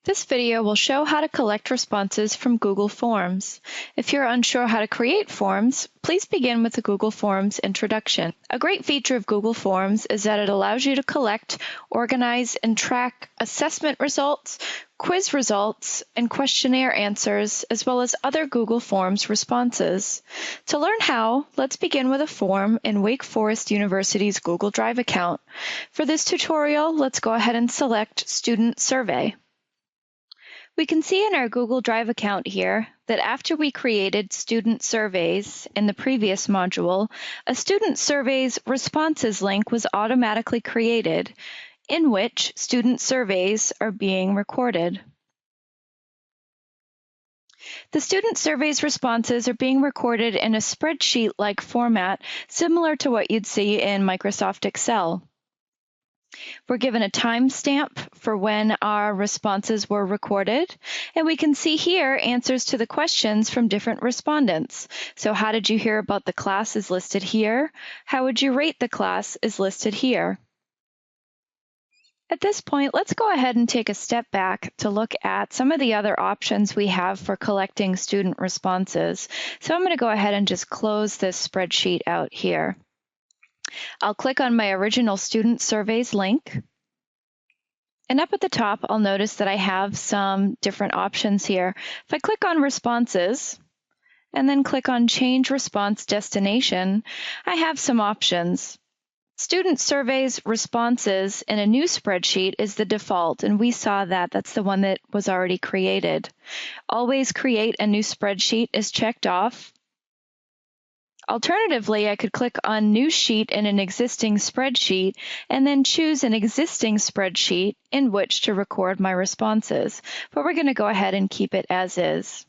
This video will show how to collect responses from Google Forms. If you're unsure how to create forms, please begin with the Google Forms introduction. A great feature of Google Forms is that it allows you to collect, organize, and track assessment results, quiz results, and questionnaire answers, as well as other Google Forms responses. To learn how, let's begin with a form in Wake Forest University's Google Drive account. For this tutorial, let's go ahead and select Student Survey. We can see in our Google Drive account here that after we created student surveys in the previous module, a student surveys responses link was automatically created, in which student surveys are being recorded. The student surveys responses are being recorded in a spreadsheet-like format, similar to what you'd see in Microsoft Excel. We're given a timestamp for when our responses were recorded, and we can see here answers to the questions from different respondents. So how did you hear about the class is listed here. How would you rate the class is listed here. At this point, let's go ahead and take a step back to look at some of the other options we have for collecting student responses. So I'm going to go ahead and just close this spreadsheet out here. I'll click on my original student surveys link. And up at the top, I'll notice that I have some different options here. If I click on responses and then click on change response destination, I have some options. Student surveys responses in a new spreadsheet is the default, and we saw that that's the one that was already created. Always create a new spreadsheet is checked off. Alternatively, I could click on New Sheet in an existing spreadsheet and then choose an existing spreadsheet in which to record my responses, but we're going to go ahead and keep it as is.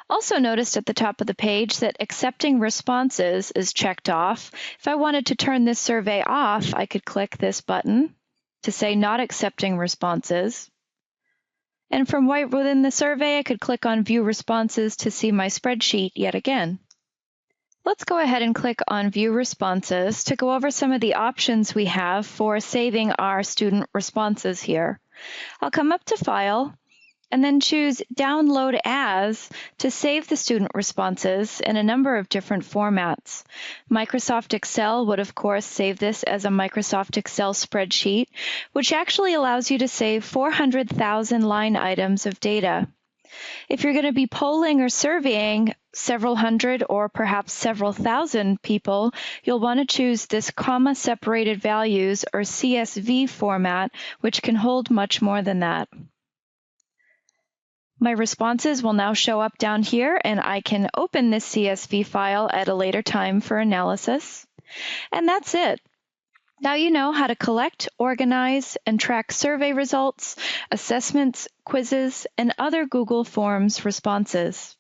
Also noticed at the top of the page that Accepting Responses is checked off. If I wanted to turn this survey off, I could click this button to say Not Accepting Responses. And from right within the survey, I could click on View Responses to see my spreadsheet yet again. Let's go ahead and click on View Responses to go over some of the options we have for saving our student responses here. I'll come up to File and then choose Download As to save the student responses in a number of different formats. Microsoft Excel would, of course, save this as a Microsoft Excel spreadsheet, which actually allows you to save 400,000 line items of data. If you're going to be polling or surveying several hundred or perhaps several thousand people, you'll want to choose this comma-separated values or CSV format, which can hold much more than that. My responses will now show up down here, and I can open this CSV file at a later time for analysis. And that's it. Now you know how to collect, organize, and track survey results, assessments, quizzes, and other Google Forms responses.